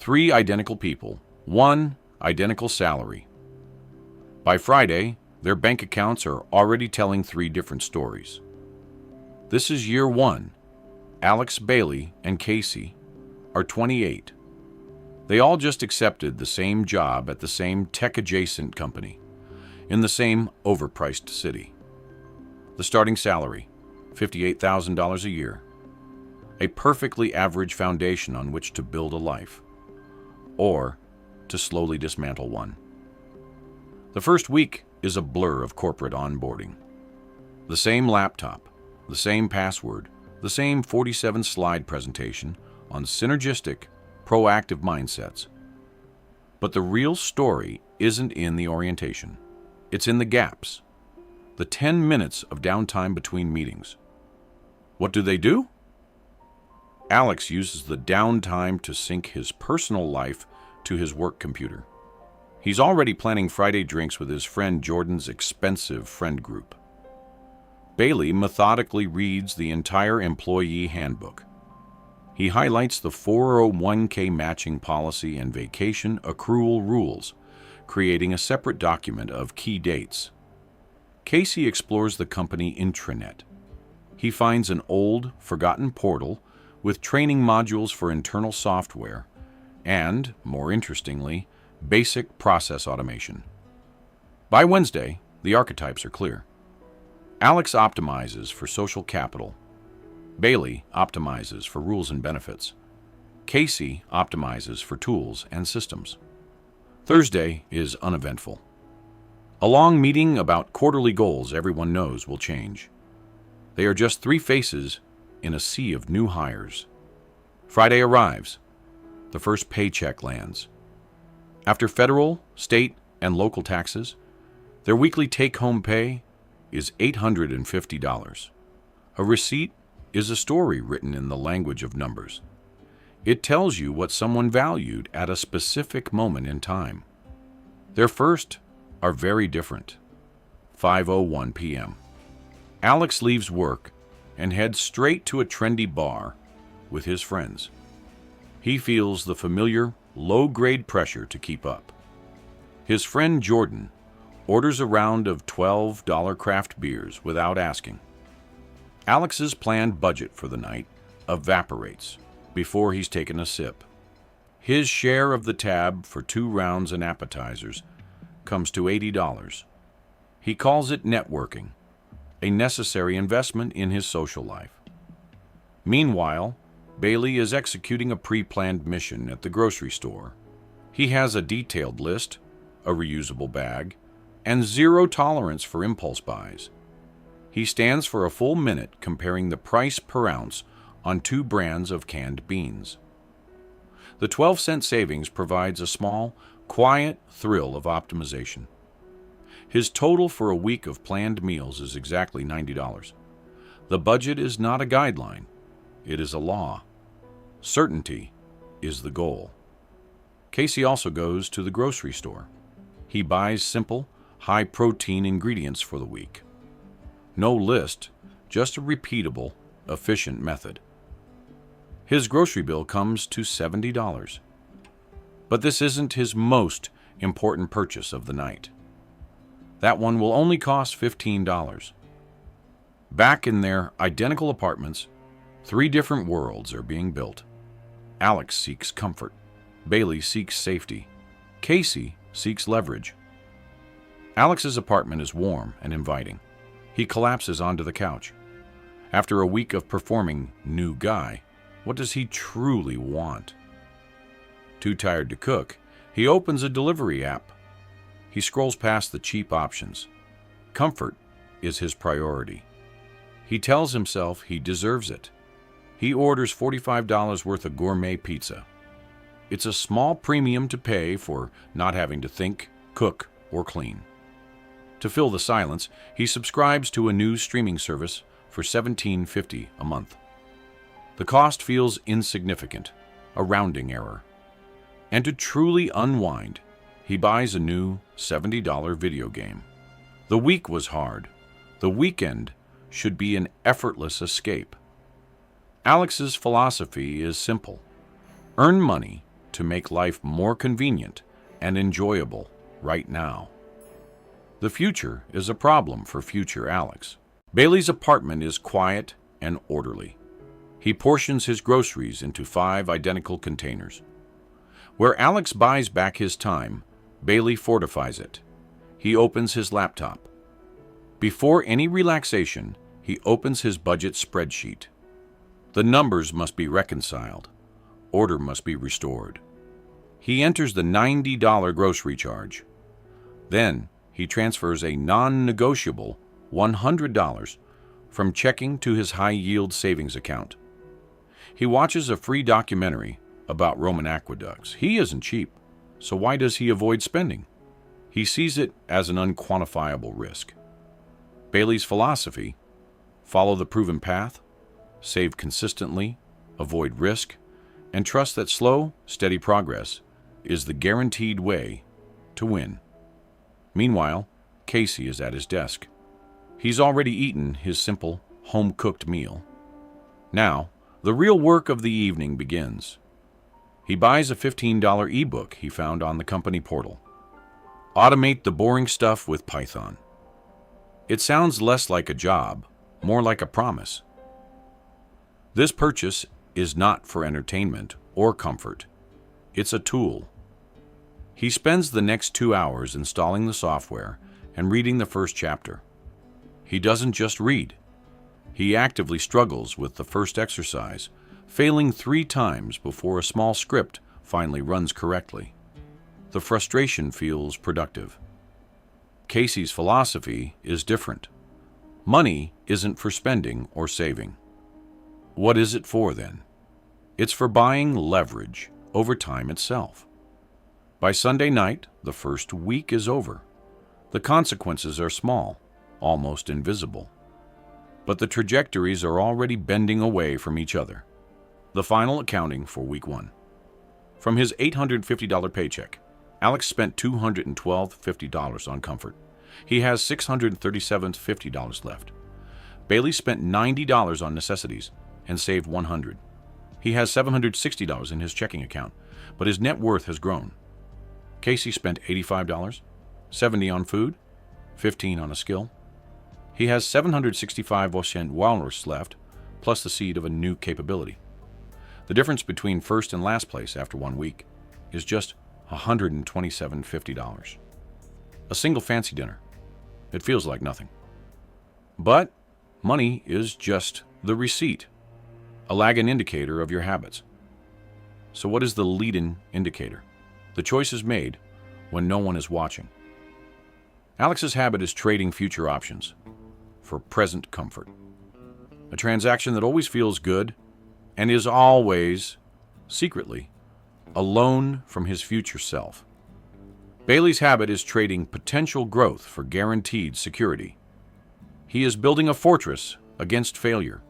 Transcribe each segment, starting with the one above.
Three identical people, one identical salary. By Friday, their bank accounts are already telling three different stories. This is year one. Alex, Bailey, and Casey are 28. They all just accepted the same job at the same tech-adjacent company in the same overpriced city. The starting salary, $58,000 a year. A perfectly average foundation on which to build a life, or to slowly dismantle one. The first week is a blur of corporate onboarding. The same laptop, the same password, the same 47-slide presentation on synergistic, proactive mindsets. But the real story isn't in the orientation. It's in the gaps, the 10 minutes of downtime between meetings. What do? Alex uses the downtime to sync his personal life to his work computer. He's already planning Friday drinks with his friend Jordan's expensive friend group. Bailey methodically reads the entire employee handbook. He highlights the 401k matching policy and vacation accrual rules, creating a separate document of key dates. Casey explores the company intranet. He finds an old, forgotten portal with training modules for internal software and, more interestingly, basic process automation. By Wednesday, the archetypes are clear. Alex optimizes for social capital. Bailey optimizes for rules and benefits. Casey optimizes for tools and systems. Thursday is uneventful. A long meeting about quarterly goals everyone knows will change. They are just three faces in a sea of new hires. Friday arrives. The first paycheck lands. After federal, state, and local taxes, their weekly take-home pay is $850. A receipt is a story written in the language of numbers. It tells you what someone valued at a specific moment in time. Their first are very different. 5:01 p.m. Alex leaves work and heads straight to a trendy bar with his friends. He feels the familiar, low-grade pressure to keep up. His friend Jordan orders a round of $12 craft beers without asking. Alex's planned budget for the night evaporates before he's taken a sip. His share of the tab for 2 rounds and appetizers comes to $80. He calls it networking, a necessary investment in his social life. Meanwhile, Bailey is executing a pre-planned mission at the grocery store. He has a detailed list, a reusable bag, and zero tolerance for impulse buys. He stands for a full minute comparing the price per ounce on 2 brands of canned beans. The 12-cent savings provides a small, quiet thrill of optimization. His total for a week of planned meals is exactly $90. The budget is not a guideline, it is a law. Certainty is the goal. Casey also goes to the grocery store. He buys simple, high-protein ingredients for the week. No list, just a repeatable, efficient method. His grocery bill comes to $70. But this isn't his most important purchase of the night. That one will only cost $15. Back in their identical apartments, 3 different worlds are being built. Alex seeks comfort. Bailey seeks safety. Casey seeks leverage. Alex's apartment is warm and inviting. He collapses onto the couch. After a week of performing new guy, what does he truly want? Too tired to cook, he opens a delivery app. He scrolls past the cheap options. Comfort is his priority. He tells himself he deserves it. He orders $45 worth of gourmet pizza. It's a small premium to pay for not having to think, cook, or clean. To fill the silence, he subscribes to a new streaming service for $17.50 a month. The cost feels insignificant, a rounding error. And to truly unwind, he buys a new $70 video game. The week was hard. The weekend should be an effortless escape. Alex's philosophy is simple. Earn money to make life more convenient and enjoyable right now. The future is a problem for future Alex. Bailey's apartment is quiet and orderly. He portions his groceries into 5 identical containers. Where Alex buys back his time, Bailey fortifies it. He opens his laptop. Before any relaxation, he opens his budget spreadsheet. The numbers must be reconciled. Order must be restored. He enters the $90 grocery charge. Then he transfers a non-negotiable $100 from checking to his high-yield savings account. He watches a free documentary about Roman aqueducts. He isn't cheap, so why does he avoid spending? He sees it as an unquantifiable risk. Bailey's philosophy: follow the proven path, save consistently, avoid risk, and trust that slow, steady progress is the guaranteed way to win. Meanwhile, Casey is at his desk. He's already eaten his simple, home-cooked meal. Now, the real work of the evening begins. He buys a $15 ebook he found on the company portal. Automate the boring stuff with Python. It sounds less like a job, more like a promise. This purchase is not for entertainment or comfort. It's a tool. He spends the next 2 hours installing the software and reading the first chapter. He doesn't just read. He actively struggles with the first exercise, failing 3 times before a small script finally runs correctly. The frustration feels productive. Casey's philosophy is different. Money isn't for spending or saving. What is it for then? It's for buying leverage over time itself. By Sunday night, the first week is over. The consequences are small, almost invisible. But the trajectories are already bending away from each other. The final accounting for week 1. From his $850 paycheck, Alex spent $212.50 on comfort. He has $637.50 left. Bailey spent $90 on necessities and saved $100. He has $760 in his checking account, but his net worth has grown. Casey spent $85, $70 on food, $15 on a skill. He has 765% wellness left, plus the seed of a new capability. The difference between first and last place after 1 week is just $127.50. A single fancy dinner. It feels like nothing. But money is just the receipt, a lagging indicator of your habits. So what is the lead-in indicator? The choice is made when no one is watching. Alex's habit is trading future options for present comfort. A transaction that always feels good and is always, secretly, a loan from his future self. Bailey's habit is trading potential growth for guaranteed security. He is building a fortress against failure,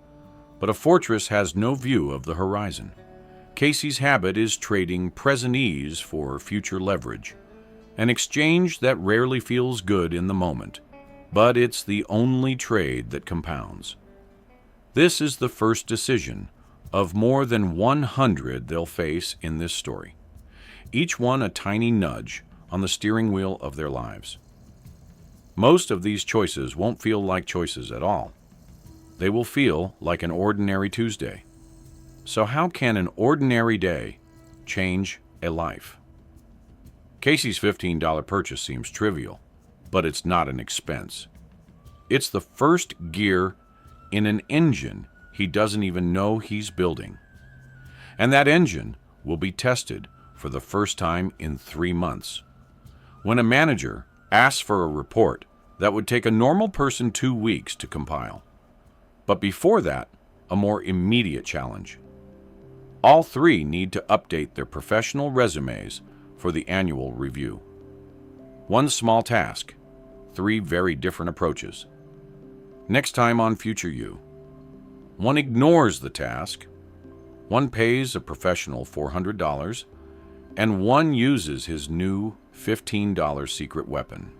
but a fortress has no view of the horizon. Casey's habit is trading present ease for future leverage, an exchange that rarely feels good in the moment, but it's the only trade that compounds. This is the first decision of more than 100 they'll face in this story, each one a tiny nudge on the steering wheel of their lives. Most of these choices won't feel like choices at all. They will feel like an ordinary Tuesday. So how can an ordinary day change a life? Casey's $15 purchase seems trivial, but it's not an expense. It's the first gear in an engine he doesn't even know he's building. And that engine will be tested for the first time in 3 months. When a manager asks for a report that would take a normal person 2 weeks to compile. But before that, a more immediate challenge. All 3 need to update their professional resumes for the annual review. One small task, 3 very different approaches. Next time on FutureYou, one ignores the task, one pays a professional $400, and one uses his new $15 secret weapon.